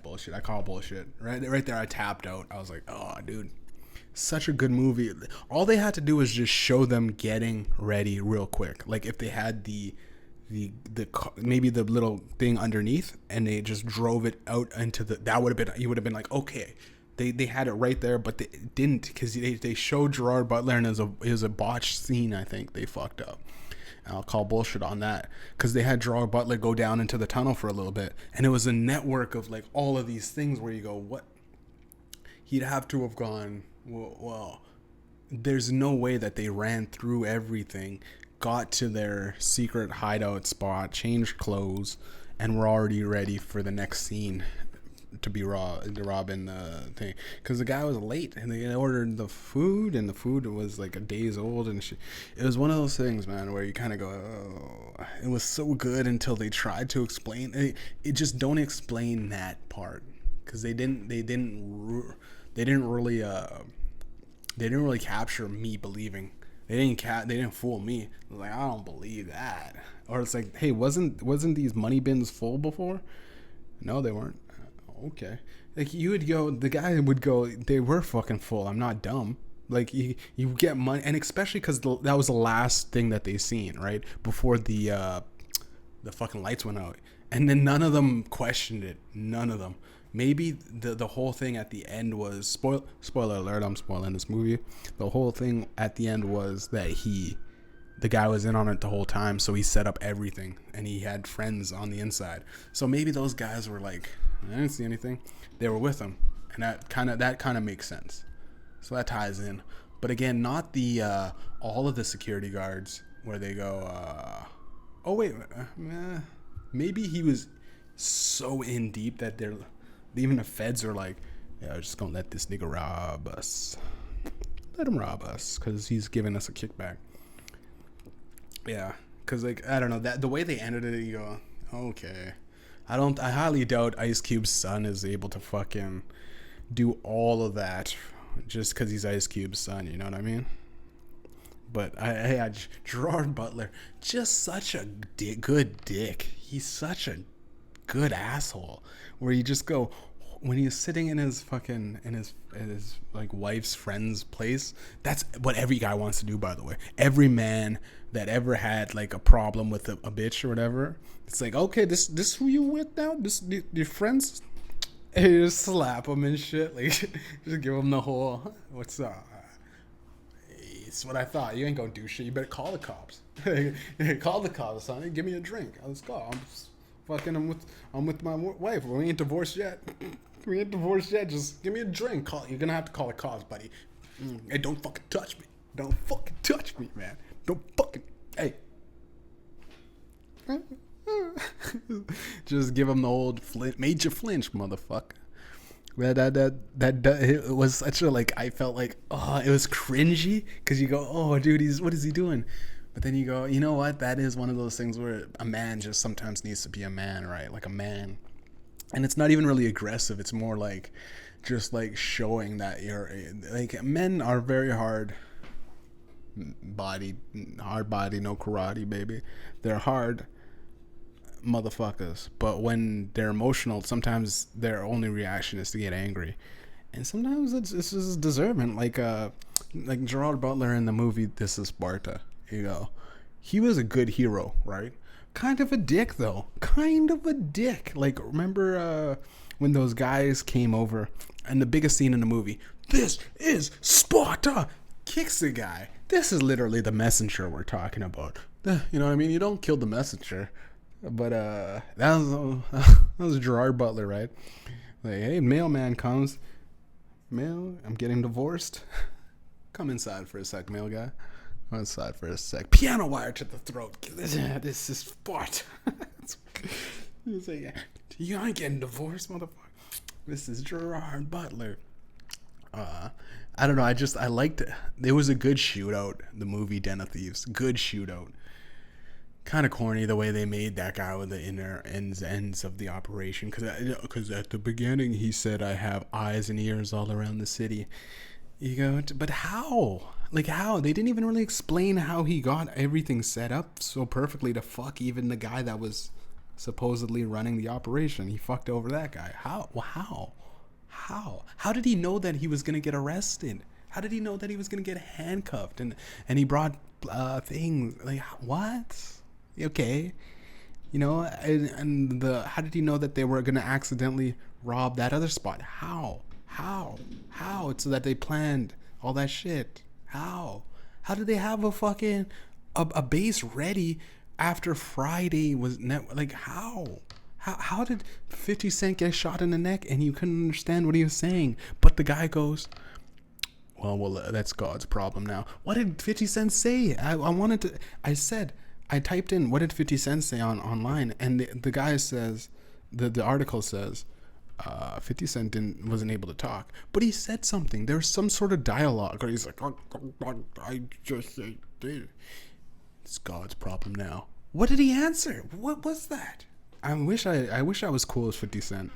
bullshit. I call bullshit. Right there I tapped out. I was like, oh, dude, such a good movie. All they had to do was just show them getting ready real quick. Like if they had the maybe the little thing underneath, and they just drove it out into that would have been, you would have been like, okay, they had it right there, but they didn't, because they showed Gerard Butler, and it was a botched scene. I think they fucked up. I'll call bullshit on that, because they had Gerard Butler go down into the tunnel for a little bit, and it was a network of like all of these things where you go, what? He'd have to have gone, well, there's no way that they ran through everything, got to their secret hideout spot, changed clothes, and were already ready for the next scene to be robbing the thing, because the guy was late, and they ordered the food, and the food was like a days old, and it was one of those things, man, where you kind of go, oh, it was so good until they tried to explain it. Just don't explain that part, because they didn't really capture me believing. They didn't fool me. Like, I don't believe that. Or it's like, hey, wasn't these money bins full before? No, they weren't. Okay. Like, the guy would go, they were fucking full. I'm not dumb. Like, you get money, and especially because that was the last thing that they seen, right? Before the fucking lights went out. And then none of them questioned it. None of them. Maybe the whole thing at the end was, spoiler alert, I'm spoiling this movie. The whole thing at the end was that the guy was in on it the whole time, so he set up everything, and he had friends on the inside. So maybe those guys were like, I didn't see anything. They were with him, and that kind of makes sense. So that ties in. But again, not the all of the security guards where they go, oh wait, maybe he was so in deep that even the feds are like, yeah, we're just gonna let this nigga rob us. Let him rob us, because he's giving us a kickback. Yeah, because like, I don't know, that the way they ended it, you go, okay. I highly doubt Ice Cube's son is able to fucking do all of that just because he's Ice Cube's son, you know what I mean? But Gerard Butler, just such a good dick. He's such a good asshole, where you just go, when he's sitting in his like wife's friend's place. That's what every guy wants to do, by the way. Every man that ever had like a problem with a bitch or whatever, it's like, okay, this who you with now? This your friends? And you just slap them and shit, like just give them the whole, what's up? It's what I thought. You ain't gonna do shit. You better call the cops. Call the cops, son. Give me a drink. Let's go. I'm with my wife. We ain't divorced yet. Just give me a drink. You're gonna have to call the cops, buddy. Hey, don't fucking touch me. Don't fucking touch me, man. Don't fucking. Hey. Just give him the old major flinch, motherfucker. That it was such a, like, I felt like, oh, it was cringy, because you go, oh, dude, what is he doing? But then you go, you know what? That is one of those things where a man just sometimes needs to be a man, right? Like a man. And it's not even really aggressive. It's more like just like showing that you're like, men are very hard body, no karate, baby. They're hard motherfuckers. But when they're emotional, sometimes their only reaction is to get angry. And sometimes it's just deserving. Like Gerard Butler in the movie This Is Sparta. You know, he was a good hero, right? Kind of a dick, though. Kind of a dick. Like, remember when those guys came over, and the biggest scene in the movie, this is Sparta, kicks the guy. This is literally the messenger we're talking about. You know what I mean? You don't kill the messenger. But that was Gerard Butler, right? Like, hey, mailman comes. Mail, I'm getting divorced. Come inside for a sec, mail guy. One side for a sec. Piano wire to the throat. This is sport. It's like, you ain't getting divorced, motherfucker. This is Gerard Butler. I don't know. I liked it. There was a good shootout. The movie Den of Thieves. Good shootout. Kind of corny the way they made that guy with the inner ends of the operation. Because at the beginning he said, I have eyes and ears all around the city. You go, but how? Like how? They didn't even really explain how he got everything set up so perfectly to fuck even the guy that was supposedly running the operation. He fucked over that guy. How? Well, how? How did he know that he was going to get arrested? How did he know that he was going to get handcuffed? And he brought things. Like, what? Okay. You know, and how did he know that they were going to accidentally rob that other spot? How? It's so that they planned all that shit. How did they have a fucking a base ready after Friday was like how did 50 Cent get shot in the neck and you couldn't understand what he was saying? But the guy goes, well, that's God's problem now. What did 50 Cent say? I typed in, what did 50 Cent say online? And the guy says, the article says, 50 Cent wasn't able to talk, but he said something. There was some sort of dialogue. He's like, I just said, it's God's problem now. What did he answer? What was that? I wish I was cool as 50 Cent,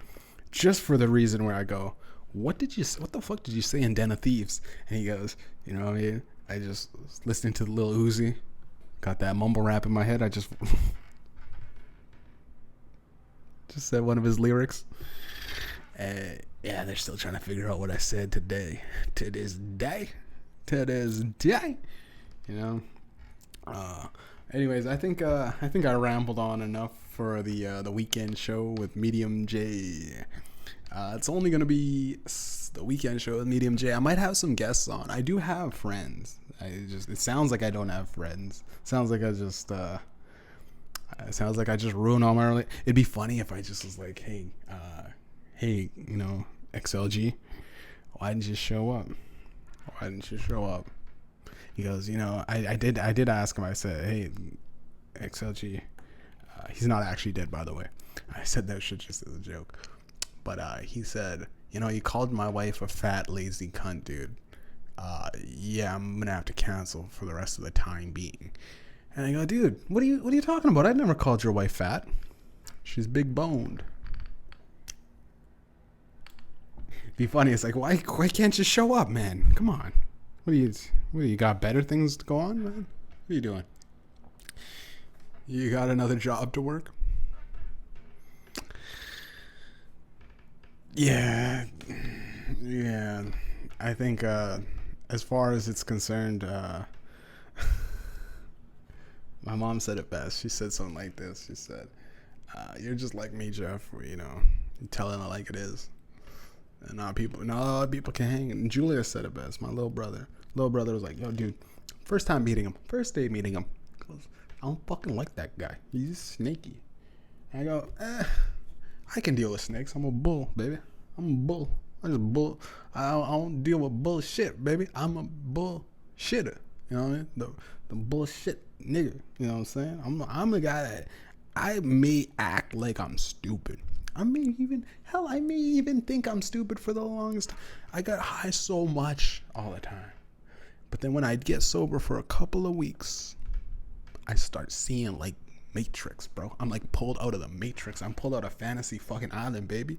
just for the reason where I go, what the fuck did you say in Den of Thieves? And he goes, you know what I mean? I just was listening to the Lil Uzi, got that mumble rap in my head. I just said one of his lyrics. Yeah, they're still trying to figure out what I said today. To this day. You know. Anyways, I think I rambled on enough for the weekend show with Mediumjay. It's only gonna be the weekend show with Mediumjay. I might have some guests on. I do have friends. It sounds like I don't have friends. Sounds like I just ruined all my early. It'd be funny if I just was like, hey, you know, XLG, why didn't you show up? He goes, you know, I did ask him. I said, hey, XLG, he's not actually dead, by the way. I said that shit just as a joke. But he said, you know, you called my wife a fat, lazy cunt, dude. Yeah, I'm going to have to cancel for the rest of the time being. And I go, dude, what are you talking about? I never called your wife fat. She's big boned. Be funny. It's like, why can't you show up, man? Come on. What do you got better things to go on, man? What are you doing? You got another job to work? Yeah. I think as far as it's concerned, my mom said it best. She said something like this. She said, you're just like me, Jeff, where, you know, you telling it like it is. And not other people can hang. And Julia said it best. My little brother was like, yo, dude, first day meeting him, goes, I don't fucking like that guy. He's snaky. And I go, I can deal with snakes. I'm a bull, baby. I'm a bull. I don't deal with bullshit, baby. I'm a bullshitter. You know what I mean? The bullshit nigga. You know what I'm saying? I'm the guy that I may act like I'm stupid. I may even think I'm stupid for the longest time. I got high so much all the time. But then when I get sober for a couple of weeks, I start seeing like Matrix, bro. I'm like pulled out of the Matrix. I'm pulled out of fantasy fucking island, baby.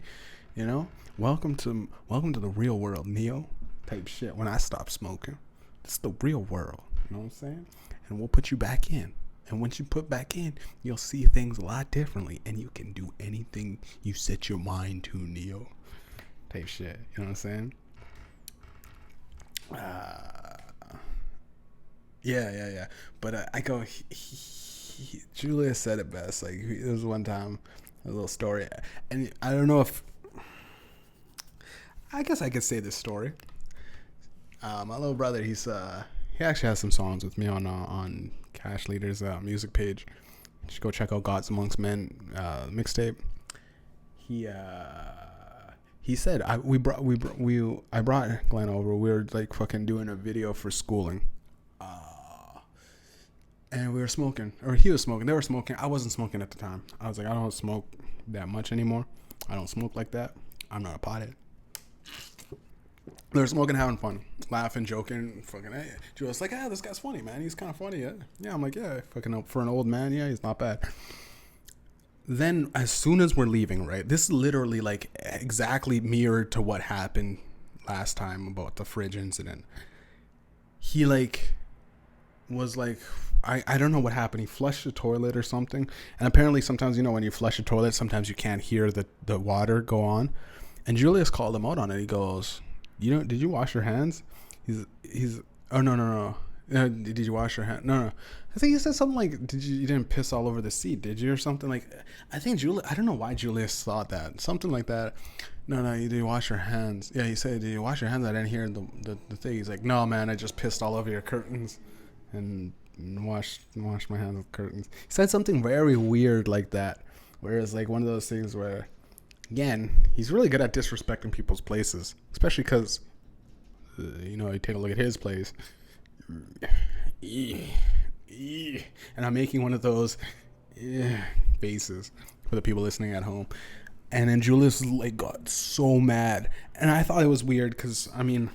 You know? Welcome to the real world, Neo type shit. When I stop smoking, it's the real world. You know what I'm saying? And we'll put you back in. And once you put back in, you'll see things a lot differently. And you can do anything you set your mind to, Neo. Type shit. You know what I'm saying? Yeah. But I go, Julia said it best. Like, there was one time, a little story. And I don't know if, I guess I could say this story. My little brother, he actually has some songs with me on Cash Leader's music page. You should go check out Gods Amongst Men mixtape. He said I brought Glenn over. We were like fucking doing a video for schooling. and we were smoking, or he was smoking. They were smoking. I wasn't smoking at the time. I was like, I don't smoke that much anymore. I don't smoke like that. I'm not a pothead. They were smoking, having fun, laughing, joking, fucking. Hey, Julia's like, this guy's funny, man. He's kind of funny, yeah. Yeah, I'm like, yeah, fucking for an old man, yeah, he's not bad. Then as soon as we're leaving, right, this is literally like exactly mirrored to what happened last time about the fridge incident. He like was like, I don't know what happened. He flushed the toilet or something. And apparently sometimes, you know, when you flush a toilet, sometimes you can't hear the water go on. And Julius called him out on it. He goes, did you wash your hands? He's oh, no. Did you wash your hand? No. I think he said something like, you didn't piss all over the seat, did you? Or something like, I don't know why Julius thought that. Something like that. No, did you wash your hands? Yeah, he said, did you wash your hands? I didn't hear the thing. He's like, no, man, I just pissed all over your curtains and washed my hands with curtains. He said something very weird like that. Whereas like one of those things where, again, he's really good at disrespecting people's places, especially because, you take a look at his place. And I'm making one of those faces for the people listening at home. And then Julius like got so mad, and I thought it was weird because I'm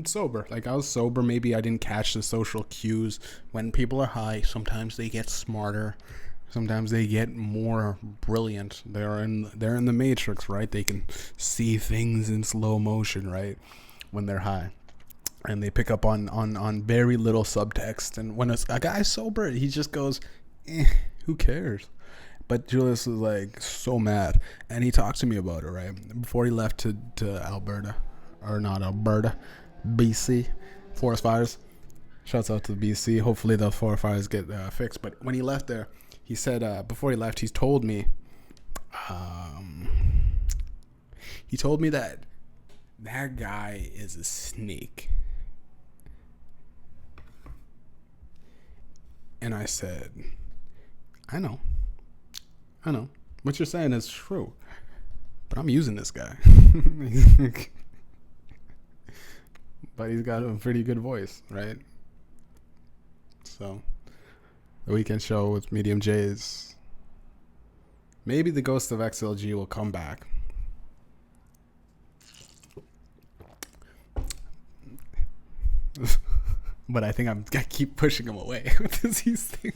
sober. Like I was sober. Maybe I didn't catch the social cues. When people are high, sometimes they get smarter. Sometimes they get more brilliant. They're in the Matrix, right? They can see things in slow motion, right? When they're high. And they pick up on very little subtext. And when a guy's sober, he just goes, who cares? But Julius was like so mad. And he talked to me about it, right? Before he left to Alberta. Or not Alberta. BC. Forest fires. Shouts out to BC. Hopefully the forest fires get fixed. But when he left there, he said, before he left, he told me that guy is a snake. And I said, I know. What you're saying is true. But I'm using this guy. But he's got a pretty good voice, right? So, the Weekend Show with Mediumjay is... Maybe the ghost of XLG will come back. But I think I keep pushing him away with these things.